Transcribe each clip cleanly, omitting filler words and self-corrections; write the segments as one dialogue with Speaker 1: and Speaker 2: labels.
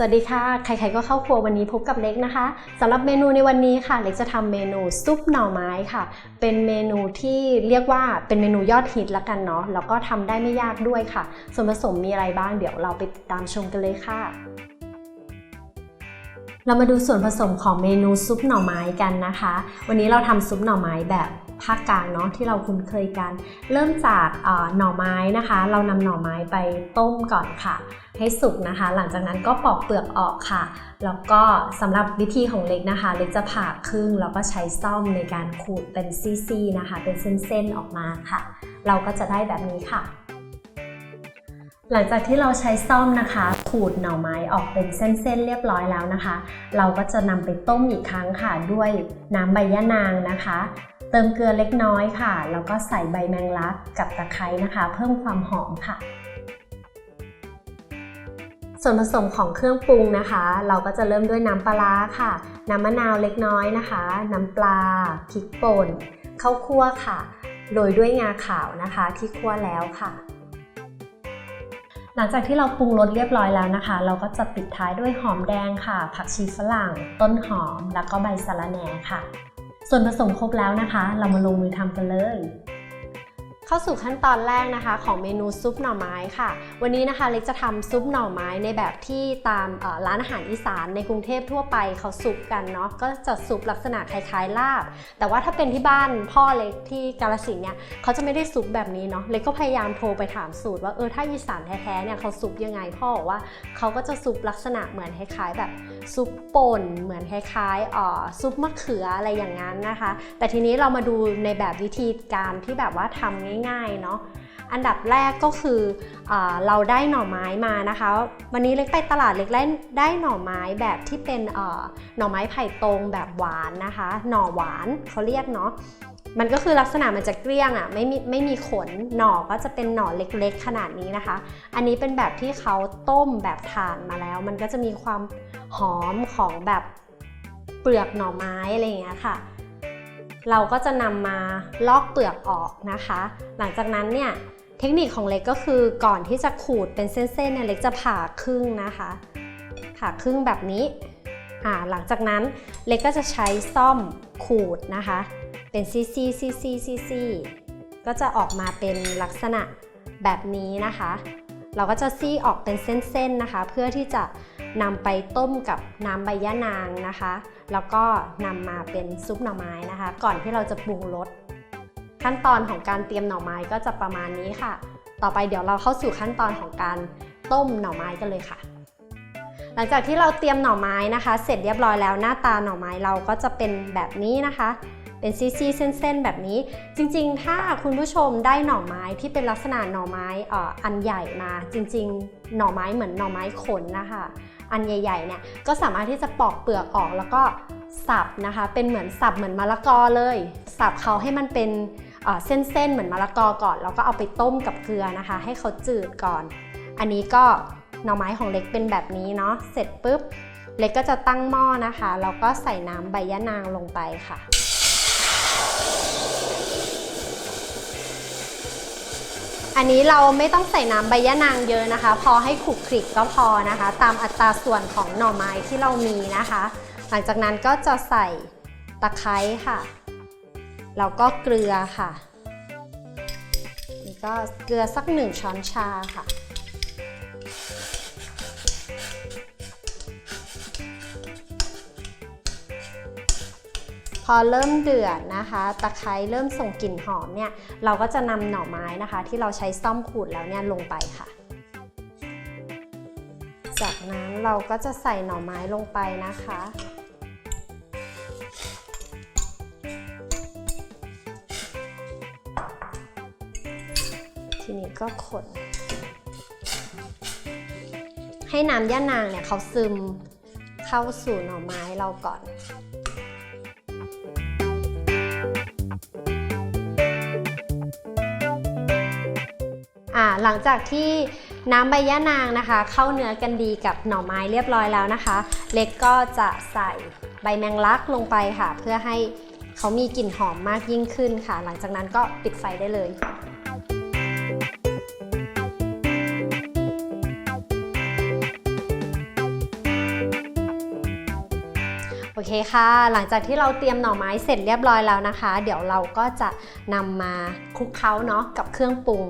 Speaker 1: วัสดีค่ะใครๆก็เข้าครัววันนี้พบกับเล็กนะคะสำหรับเมนูในวันนี้ค่ะเล็กจะทำเมนูซุปหน่อไม้ค่ะเป็นเมนูที่เรียกว่าเป็นเมนูยอดฮิตละกันเนาะแล้วก็ทำได้ไม่ยากด้วยค่ะส่วนผสมมีอะไรบ้างเดี๋ยวเราไปติดตามชมกันเลยค่ะเรามาดูส่วนผสมของเมนูซุปหน่อไม้กันนะคะวันนี้เราทำซุปหน่อไม้แบบภาคกลางเนาะที่เราคุ้นเคยกันเริ่มจากหน่อไม้นะคะเรานำหน่อไม้ไปต้มก่อนค่ะให้สุกนะคะหลังจากนั้นก็ปอกเปลือกออกค่ะแล้วก็สำหรับวิธีของเล็กนะคะเล็กจะผ่าครึ่งแล้วก็ใช้ซ่อมในการขูดเป็นซี่ๆนะคะเป็นเส้นๆออกมาค่ะเราก็จะได้แบบนี้ค่ะหลังจากที่เราใช้ซ่อมนะคะขูดหน่อไม้ออกเป็นเส้นๆเรียบร้อยแล้วนะคะเราก็จะนำไปต้มอีกครั้งค่ะด้วยน้ำใบยะนางนะคะเติมเกลือเล็กน้อยค่ะแล้วก็ใส่ใบแมงลักกับตะไคร้นะคะเพิ่มความหอมค่ะส่วนผสมของเครื่องปรุงนะคะเราก็จะเริ่มด้วยน้ำปลาร้าค่ะน้ำมะนาวเล็กน้อยนะคะน้ำปลาพริกป่นข้าวคั่วค่ะโรยด้วยงาขาวนะคะที่คั่วแล้วค่ะหลังจากที่เราปรุงรสเรียบร้อยแล้วนะคะเราก็จะปิดท้ายด้วยหอมแดงค่ะผักชีฝรั่งต้นหอมแล้วก็ใบสะระแหน่ค่ะส่วนผสมครบแล้วนะคะเรามาลงมือทำกันเลยเข้าสู่ขั้นตอนแรกนะคะของเมนูซุปหน่อไม้ค่ะวันนี้นะคะเล็กจะทำซุปหน่อไม้ในแบบที่ตามร้านอาหารอีสานในกรุงเทพทั่วไปเขาซุปกันเนาะก็จะซุปลักษณะคล้ายๆลาบแต่ว่าถ้าเป็นที่บ้านพ่อเล็กที่กาฬสินธุ์เนี่ยเขาจะไม่ได้ซุปแบบนี้เนาะเล็กก็พยายามโทรไปถามสูตรว่าถ้าอีสานแท้ๆเนี่ยเขาซุปยังไงพ่อบอกว่าเขาก็จะซุปลักษณะเหมือนคล้ายๆแบบซุปป่นเหมือนคล้ายๆซุปมะเขืออะไรอย่างนั้นนะคะแต่ทีนี้เรามาดูในแบบวิธีการที่แบบว่าทำง่ายๆเนาะอันดับแรกก็คือเราได้หน่อไม้มานะคะวันนี้เล็กไปตลาดเล็กได้หน่อไม้แบบที่เป็นหน่อไม้ไผ่ตรงแบบหวานนะคะหน่อหวานเขาเรียกเนาะมันก็คือลักษณะมันจะเกลี้ยงไม่มีขนหน่อก็จะเป็นหน่อเล็กๆขนาดนี้นะคะอันนี้เป็นแบบที่เขาต้มแบบถ่านมาแล้วมันก็จะมีความหอมของแบบเปลือกหน่อไม้อะไรอย่างเงี้ยค่ะเราก็จะนำมาลอกเปลือกออกนะคะหลังจากนั้นเนี่ยเทคนิคของเล็กก็คือก่อนที่จะขูดเป็นเส้นๆเนี่ยเล็กจะผ่าครึ่งนะคะผ่าครึ่งแบบนี้หลังจากนั้นเล็กก็จะใช้ซ่อมขูดนะคะเป็นซี่ก็จะออกมาเป็นลักษณะแบบนี้นะคะเราก็จะซี่ออกเป็นเส้นๆนะคะเพื่อที่จะนำไปต้มกับน้ำใบยะนางนะคะแล้วก็นำมาเป็นซุปหน่อไม้นะคะก่อนที่เราจะปรุงรสขั้นตอนของการเตรียมหน่อไม้ก็จะประมาณนี้ค่ะต่อไปเดี๋ยวเราเข้าสู่ขั้นตอนของการต้มหน่อไม้กันเลยค่ะหลังจากที่เราเตรียมหน่อไม้นะคะเสร็จเรียบร้อยแล้วหน้าตาหน่อไม้เราก็จะเป็นแบบนี้นะคะเป็นซี่ๆเส้นๆแบบนี้จริงๆถ้าคุณผู้ชมได้หน่อไม้ที่เป็นลักษณะหน่อไม้อันใหญ่มาจริงๆหน่อไม้เหมือนหน่อไม้ขนนะคะอันใหญ่ๆเนี่ยก็สามารถที่จะปอกเปลือกออกแล้วก็สับนะคะเป็นเหมือนสับเหมือนมะละกอเลยสับเขาให้มันเป็นเส้นๆเหมือนมะละกอก่อนแล้วก็เอาไปต้มกับเกลือนะคะให้เขาจืดก่อนอันนี้ก็หน่อไม้ของเล็กเป็นแบบนี้เนาะเสร็จปุ๊บเล็กก็จะตั้งหม้อนะคะแล้วก็ใส่น้ำใบยะนางลงไปค่ะอันนี้เราไม่ต้องใส่น้ำใบยะนางเยอะนะคะพอให้ขลุกคลิกก็พอนะคะตามอัตราส่วนของหน่อไม้ที่เรามีนะคะหลังจากนั้นก็จะใส่ตะไคร้ค่ะแล้วก็เกลือค่ะนี่ก็เกลือสัก1 ช้อนชาค่ะพอเริ่มเดือดนะคะตะไคร้เริ่มส่งกลิ่นหอมเนี่ยเราก็จะนำหน่อไม้นะคะที่เราใช้ซ่อมขูดแล้วเนี่ยลงไปค่ะจากนั้นเราก็จะใส่หน่อไม้ลงไปนะคะทีนี้ก็คนให้น้ำย่านางเนี่ยเขาซึมเข้าสู่หน่อไม้เราก่อนหลังจากที่น้ำใบย่านางนะคะเข้าเนื้อกันดีกับหน่อไม้เรียบร้อยแล้วนะคะเล็กก็จะใส่ใบแมงลักลงไปค่ะเพื่อให้เขามีกลิ่นหอมมากยิ่งขึ้นค่ะหลังจากนั้นก็ปิดไฟได้เลย เคค่ะหลังจากที่เราเตรียมหน่อไม้เสร็จเรียบร้อยแล้วนะคะเดี๋ยวเราก็จะนำมาคลุกเคล้าเนาะกับเครื่องปรุง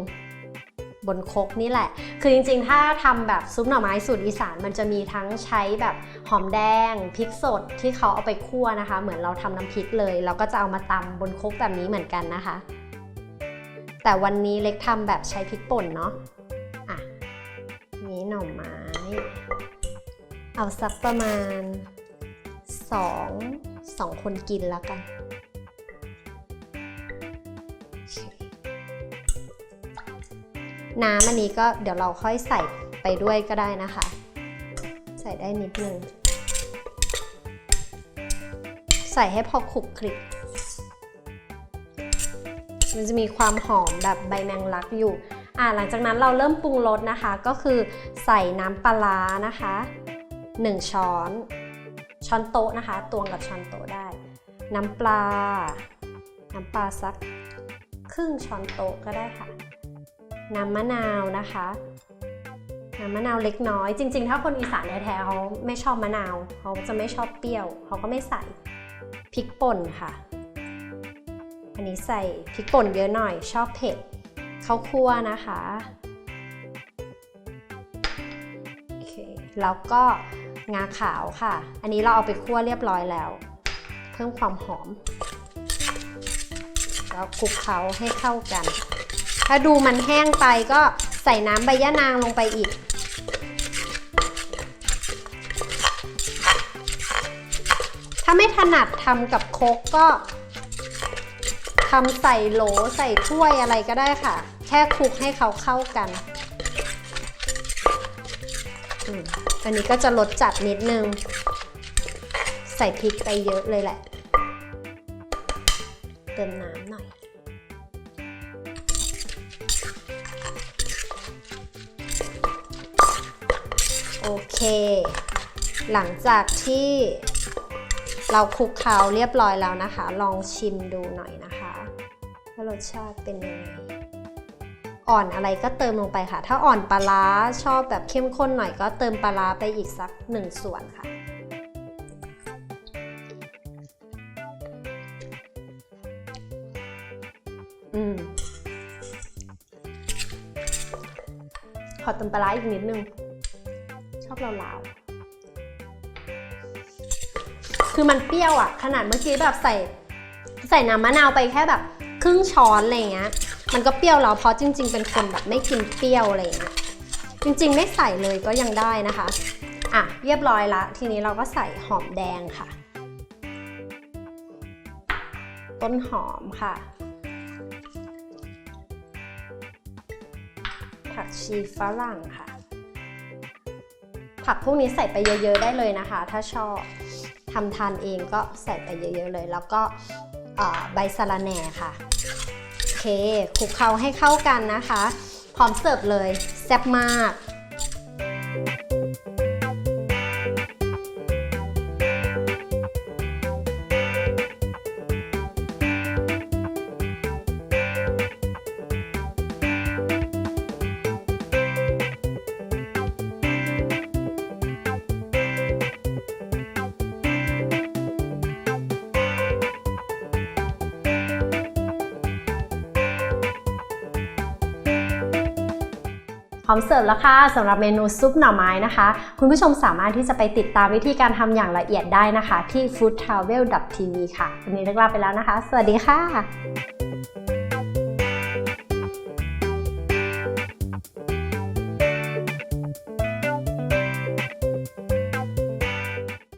Speaker 1: บนครกนี่แหละคือจริงๆถ้าทำแบบซุปหน่อไม้สูตรอีสานมันจะมีทั้งใช้แบบหอมแดงพริกสดที่เขาเอาไปคั่วนะคะเหมือนเราทำน้ำพริกเลยเราก็จะเอามาตำบนครกแบบนี้เหมือนกันนะคะแต่วันนี้เล็กทำแบบใช้พริกป่นเนาะนี้หน่อไม้เอาสักประมาณ2 คนกินแล้วกันน้ำอันนี้ก็เดี๋ยวเราค่อยใส่ไปด้วยก็ได้นะคะใส่ได้นิดนึงใส่ให้พอคลุกคลิกมันจะมีความหอมแบบใบแมงลักอยู่หลังจากนั้นเราเริ่มปรุงรสนะคะก็คือใส่น้ำปลาร้านะคะ1 ช้อนโต๊ะนะคะตวงกับช้อนโต๊ะได้น้ำปลาสักครึ่งช้อนโต๊ะก็ได้ค่ะน้ำมะนาวนะคะน้ำมะนาวเล็กน้อยจริงๆถ้าคนอีสานแท้ๆเขาไม่ชอบมะนาวเขาจะไม่ชอบเปรี้ยวเขาก็ไม่ใส่พริกป่นค่ะอันนี้ใส่พริกป่นเยอะหน่อยชอบเผ็ดข้าวคั่วนะคะโอเคแล้วก็งาขาวค่ะอันนี้เราเอาไปคั่วเรียบร้อยแล้วเพิ่มความหอมแล้วคลุกเคล้าให้เข้ากันถ้าดูมันแห้งไปก็ใส่น้ำใบย่านางลงไปอีกถ้าไม่ถนัดทำกับโคกก็ทำใส่โหลใส่ถ้วยอะไรก็ได้ค่ะแค่คลุกให้เขาเข้ากันอันนี้ก็จะรสจัดนิดนึงใส่พริกไปเยอะเลยแหละเติมน้ำหน่อยโอเคหลังจากที่เราคลุกเคล้าเรียบร้อยแล้วนะคะลองชิมดูหน่อยนะคะว่ารสชาติเป็นยังไงอ่อนอะไรก็เติมลงไปค่ะถ้าอ่อนปลาร้าชอบแบบเข้มข้นหน่อยก็เติมปลาร้าไปอีกสัก1 ส่วนค่ะขอเติมปลาร้าอีกนิดนึงชอบลาวๆคือมันเปรี้ยวอ่ะขนาดเมื่อกี้แบบใส่น้ำมะนาวไปแค่แบบครึ่งช้อนอะไรเงี้ยมันก็เปรี้ยวแล้วเพราะจริงๆเป็นคนแบบไม่กินเปรี้ยวอะไรเงี้ยจริงๆไม่ใส่เลยก็ยังได้นะคะเรียบร้อยละทีนี้เราก็ใส่หอมแดงค่ะต้นหอมค่ะผักชีฝรั่งค่ะผักพวกนี้ใส่ไปเยอะๆได้เลยนะคะถ้าชอบทำทานเองก็ใส่ไปเยอะๆเลยแล้วก็ใบสะระแหน่ค่ะโอเคคลุกเคล้าให้เข้ากันนะคะพร้อมเสิร์ฟเลยแซ่บมาก พร้อมเสิร์ฟแล้วค่ะสำหรับเมนูซุปหน่อไม้นะคะคุณผู้ชมสามารถที่จะไปติดตามวิธีการทำอย่างละเอียดได้นะคะที่ foodtravel.tv ค่ะวันนี้ลาไปแล้วนะคะสวัสดีค่ะ